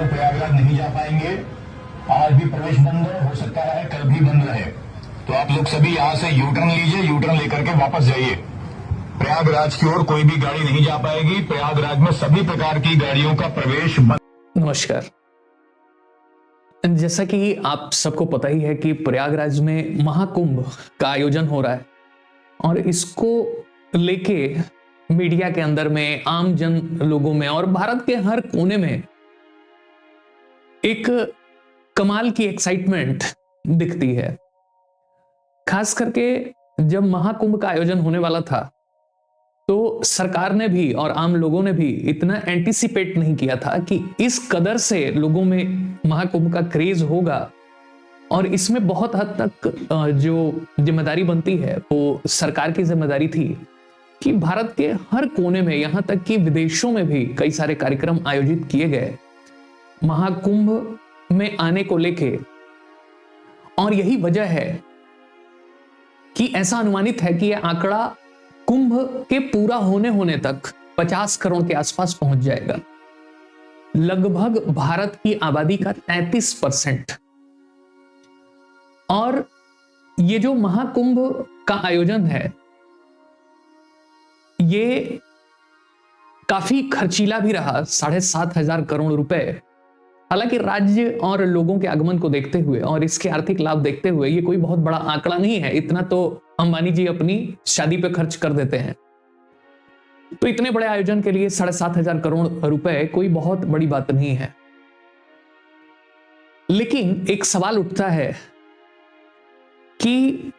तो प्रयागराज नहीं जा पाएंगे। आज भी प्रवेश बंद है, हो सकता है कल भी बंद रहे। तो आप लोग सभी यहाँ से यू टर्न लीजिए, यू टर्न लेकर के वापस जाइए। प्रयागराज की ओर कोई भी गाड़ी नहीं जा पाएगी। प्रयागराज में सभी प्रकार की गाड़ियों का प्रवेश बंद। नमस्कार। जैसा कि आप सबको पता ही है कि प्रयागराज में महाकुंभ का आयोजन हो रहा है और इसको लेके मीडिया के अंदर में, आम जन लोगों में और भारत के हर कोने में एक कमाल की एक्साइटमेंट दिखती है। खास करके जब महाकुंभ का आयोजन होने वाला था तो सरकार ने भी और आम लोगों ने भी इतना एंटीसिपेट नहीं किया था कि इस कदर से लोगों में महाकुंभ का क्रेज होगा और इसमें बहुत हद तक जो जिम्मेदारी बनती है वो सरकार की जिम्मेदारी थी कि भारत के हर कोने में, यहां तक कि विदेशों में भी कई सारे कार्यक्रम आयोजित किए गए महाकुंभ में आने को लेके। और यही वजह है कि ऐसा अनुमानित है कि यह आंकड़ा कुंभ के पूरा होने तक 50 करोड़ के आसपास पहुंच जाएगा। लगभग भारत की आबादी का 33%। और ये जो महाकुंभ का आयोजन है ये काफी खर्चीला भी रहा, 7,500 करोड़ रुपए। हालांकि राज्य और लोगों के आगमन को देखते हुए और इसके आर्थिक लाभ देखते हुए ये कोई बहुत बड़ा आंकड़ा नहीं है। इतना तो अंबानी जी अपनी शादी पे खर्च कर देते हैं। तो इतने बड़े आयोजन के लिए 7,500 करोड़ रुपए कोई बहुत बड़ी बात नहीं है। लेकिन एक सवाल उठता है कि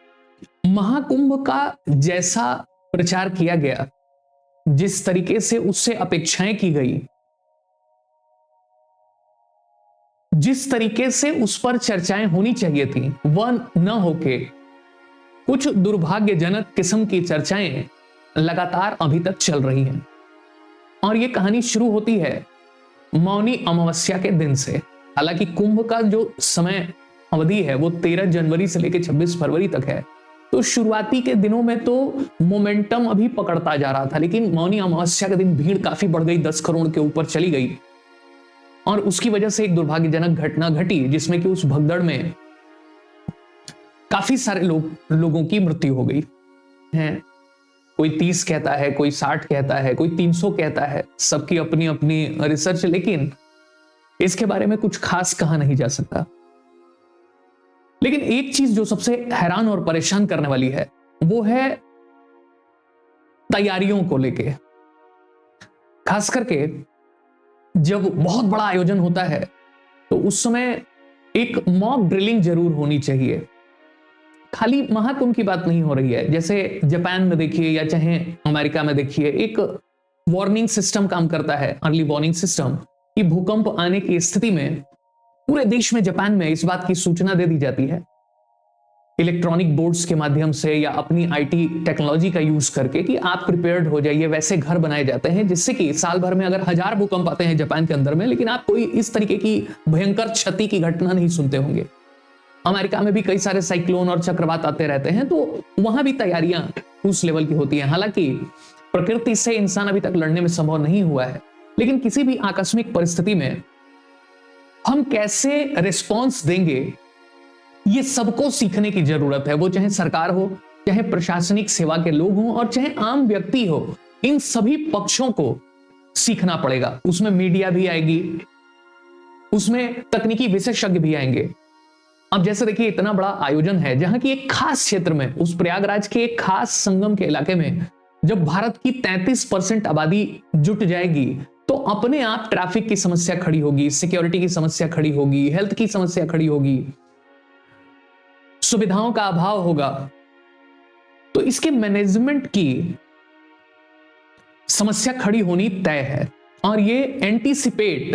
महाकुंभ का जैसा प्रचार किया गया, जिस तरीके से उससे अपेक्षाएं की गई, जिस तरीके से उस पर चर्चाएं होनी चाहिए थी, वह न होके कुछ दुर्भाग्यजनक किस्म की चर्चाएं लगातार अभी तक चल रही हैं। और यह कहानी शुरू होती है मौनी अमावस्या के दिन से। हालांकि कुंभ का जो समय अवधि है वो 13 जनवरी से लेकर 26 फरवरी तक है। तो शुरुआती के दिनों में तो मोमेंटम अभी पकड़ता जा रहा था, लेकिन मौनी अमावस्या के दिन भीड़ काफी बढ़ गई, 10 करोड़ के ऊपर चली गई। और उसकी वजह से एक दुर्भाग्यजनक घटना घटी जिसमें कि उस भगदड़ में काफी सारे लोगों की मृत्यु हो गई है। कोई 30 कहता है, कोई 60 कहता है, कोई 300 कहता है, सबकी अपनी अपनी रिसर्च। लेकिन इसके बारे में कुछ खास कहा नहीं जा सकता। लेकिन एक चीज जो सबसे हैरान और परेशान करने वाली है वो है तैयारियों को लेके। खास करके जब बहुत बड़ा आयोजन होता है तो उस समय एक मॉक ड्रिलिंग जरूर होनी चाहिए। खाली महाकुंभ की बात नहीं हो रही है। जैसे जापान में देखिए या चाहे अमेरिका में देखिए, एक वार्निंग सिस्टम काम करता है, अर्ली वार्निंग सिस्टम, कि भूकंप आने की स्थिति में पूरे देश में, जापान में इस बात की सूचना दे दी जाती है इलेक्ट्रॉनिक बोर्ड्स के माध्यम से या अपनी आईटी टेक्नोलॉजी का यूज करके कि आप प्रिपेयर्ड हो जाइए। वैसे घर बनाए जाते हैं जिससे कि साल भर में अगर 1000 भूकंप आते हैं जापान के अंदर में, लेकिन आप कोई इस तरीके की भयंकर क्षति की घटना नहीं सुनते होंगे। अमेरिका में भी कई सारे साइक्लोन और चक्रवात आते रहते हैं, तो वहां भी तैयारियां उस लेवल की होती हैं। हालांकि प्रकृति से इंसान अभी तक लड़ने में संभव नहीं हुआ है, लेकिन किसी भी आकस्मिक परिस्थिति में हम कैसे रिस्पॉन्स देंगे ये सबको सीखने की जरूरत है। वो चाहे सरकार हो, चाहे प्रशासनिक सेवा के लोग हों और चाहे आम व्यक्ति हो, इन सभी पक्षों को सीखना पड़ेगा। उसमें मीडिया भी आएगी, उसमें तकनीकी विशेषज्ञ भी आएंगे। अब जैसे देखिए इतना बड़ा आयोजन है जहां की एक खास क्षेत्र में, उस प्रयागराज के एक खास संगम के इलाके में जब भारत की 33% आबादी जुट जाएगी तो अपने आप ट्रैफिक की समस्या खड़ी होगी, सिक्योरिटी की समस्या खड़ी होगी, हेल्थ की समस्या खड़ी होगी, सुविधाओं का अभाव होगा। तो इसके मैनेजमेंट की समस्या खड़ी होनी तय है और ये एंटीसिपेट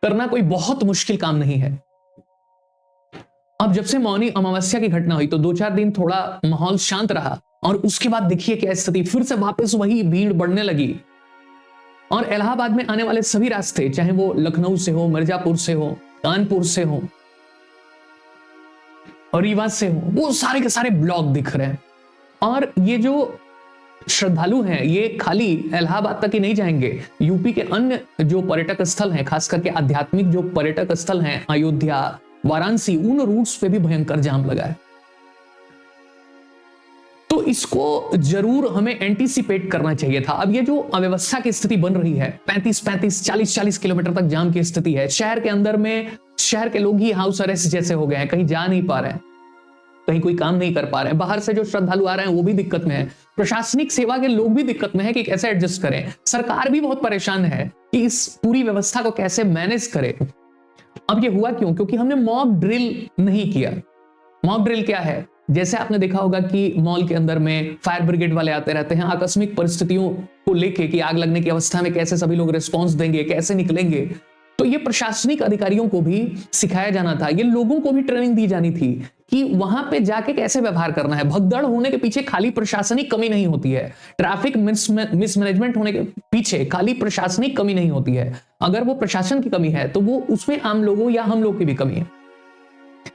करना कोई बहुत मुश्किल काम नहीं है। अब जब से मौनी अमावस्या की घटना हुई तो 2-4 दिन थोड़ा माहौल शांत रहा और उसके बाद देखिए क्या स्थिति, फिर से वापस वही भीड़ बढ़ने लगी। और इलाहाबाद में आने वाले सभी रास्ते, चाहे वो लखनऊ से हो, मिर्जापुर से हो, कानपुर से हो, रीवा से हो, वो सारे के सारे ब्लॉक दिख रहे हैं। और ये जो श्रद्धालु हैं ये खाली इलाहाबाद तक ही नहीं जाएंगे, यूपी के अन्य जो पर्यटक स्थल हैं, खास करके आध्यात्मिक जो पर्यटक स्थल हैं, अयोध्या, वाराणसी, उन रूट्स पे भी भयंकर जाम लगा है। तो इसको जरूर हमें एंटीसिपेट करना चाहिए था। अब ये जो अव्यवस्था की स्थिति बन रही है, 35-35, 40-40 किलोमीटर तक जाम की स्थिति है, शहर के अंदर में शहर के लोग ही हाउस अरेस्ट जैसे हो गए हैं, कहीं जा नहीं पा रहे हैं, कहीं कोई काम नहीं कर पा रहे हैं, बाहर से जो श्रद्धालु आ रहे हैं वो भी दिक्कत में है, प्रशासनिक सेवा के लोग भी दिक्कत में है कि कैसे एडजस्ट करें, सरकार भी बहुत परेशान है कि इस पूरी व्यवस्था को कैसे मैनेज करें। अब ये हुआ क्यों? क्योंकि हमने मॉक ड्रिल नहीं किया। मॉक ड्रिल क्या है? जैसे आपने देखा होगा कि मॉल के अंदर में फायर ब्रिगेड वाले आते रहते हैं, आकस्मिक परिस्थितियों को लेके कि आग लगने की अवस्था में कैसे सभी लोग रिस्पॉन्स देंगे, कैसे निकलेंगे, तो ये प्रशासनिक अधिकारियों को भी सिखाया जाना था, ये लोगों को भी ट्रेनिंग दी जानी थी कि वहां पे जाके कैसे व्यवहार करना है। भगदड़ होने के पीछे खाली प्रशासनिक कमी नहीं होती है, ट्रैफिक मिसमैनेजमेंट होने के पीछे खाली प्रशासनिक कमी नहीं होती है। अगर वो प्रशासन की कमी है तो वो उसमें आम लोगों या हम लोग की भी कमी है,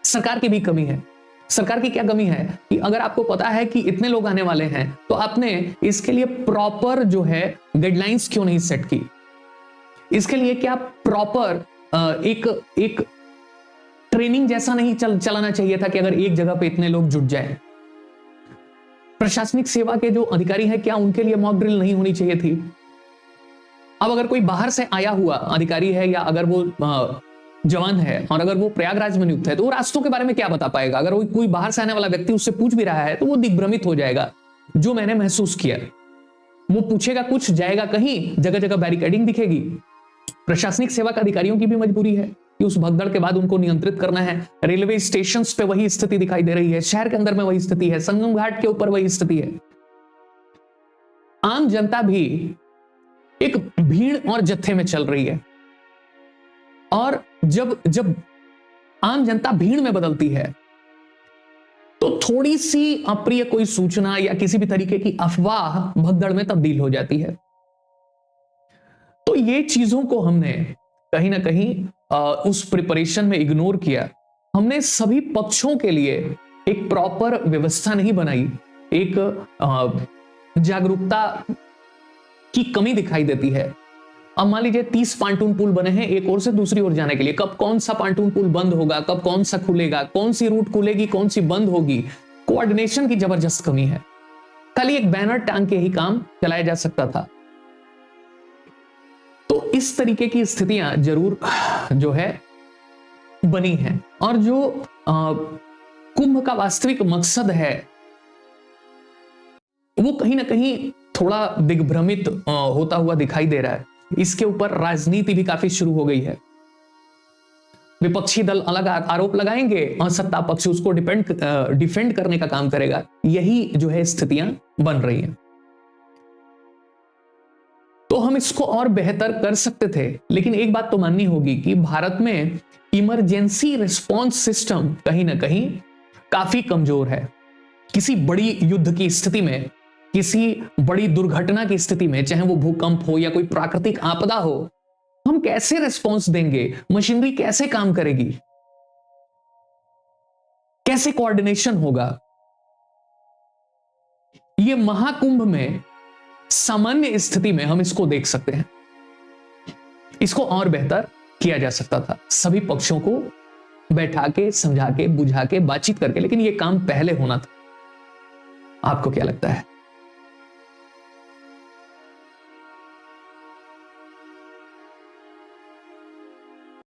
सरकार की भी कमी है। सरकार की क्या कमी है कि अगर आपको पता है कि इतने लोग आने वाले हैं तो आपने इसके लिए प्रॉपर जो है गाइडलाइंस क्यों नहीं सेट की? इसके लिए क्या प्रॉपर एक ट्रेनिंग जैसा नहीं चलाना चाहिए था कि अगर एक जगह पे इतने लोग जुट जाएं? प्रशासनिक सेवा के जो अधिकारी हैं, क्या उनके लिए मॉक ड्रिल नहीं होनी चाहिए थी? अब अगर कोई बाहर से आया हुआ अधिकारी है या अगर वो जवान है और अगर वो प्रयागराज में नियुक्त है तो वो रास्तों के बारे में क्या बता पाएगा? अगर वो कोई बाहर से आने वाला व्यक्ति उससे पूछ भी रहा है तो वो दिग्भ्रमित हो जाएगा, जो मैंने महसूस किया। वो पूछेगा कुछ, जाएगा कहीं, जगह जगह बैरिकेडिंग दिखेगी। प्रशासनिक सेवा के अधिकारियों की भी मजबूरी है कि उस भगदड़ के बाद उनको नियंत्रित करना है। रेलवे स्टेशन पे वही स्थिति दिखाई दे रही है, शहर के अंदर में वही स्थिति है, संगम घाट के ऊपर वही स्थिति है। आम जनता भी एक भीड़ और जत्थे में चल रही है, और जब आम जनता भीड़ में बदलती है तो थोड़ी सी अप्रिय कोई सूचना या किसी भी तरीके की अफवाह भगदड़ में तब्दील हो जाती है। तो ये चीजों को हमने कहीं ना कहीं उस प्रिपरेशन में इग्नोर किया। हमने सभी पक्षों के लिए एक प्रॉपर व्यवस्था नहीं बनाई, एक जागरूकता की कमी दिखाई देती है। अब मान लीजिए 30 पांटून पुल बने हैं एक ओर से दूसरी ओर जाने के लिए, कब कौन सा पांटून पुल बंद होगा, कब कौन सा खुलेगा, कौन सी रूट खुलेगी, कौन सी बंद होगी, कोऑर्डिनेशन की जबरदस्त कमी है। खाली एक बैनर टांग के ही काम चलाया जा सकता था। तो इस तरीके की स्थितियां जरूर जो है बनी हैं, और जो कुंभ का वास्तविक मकसद है वो कहीं ना कहीं थोड़ा दिग्भ्रमित होता हुआ दिखाई दे रहा है। इसके ऊपर राजनीति भी काफी शुरू हो गई है। विपक्षी दल अलग आरोप लगाएंगे और सत्ता पक्ष उसको डिफेंड करने का काम करेगा। यही जो है स्थितियां बन रही हैं। तो हम इसको और बेहतर कर सकते थे, लेकिन एक बात तो माननी होगी कि भारत में इमरजेंसी रिस्पॉन्स सिस्टम कहीं ना कहीं काफी कमजोर है। किसी बड़ी युद्ध की स्थिति में, किसी बड़ी दुर्घटना की स्थिति में, चाहे वो भूकंप हो या कोई प्राकृतिक आपदा हो, हम कैसे रिस्पॉन्स देंगे? मशीनरी कैसे काम करेगी? कैसे कोऑर्डिनेशन होगा? ये महाकुंभ में सामान्य स्थिति में हम इसको देख सकते हैं। इसको और बेहतर किया जा सकता था, सभी पक्षों को बैठा के, समझा के, बुझा के, बातचीत करके, लेकिन यह काम पहले होना था। आपको क्या लगता है?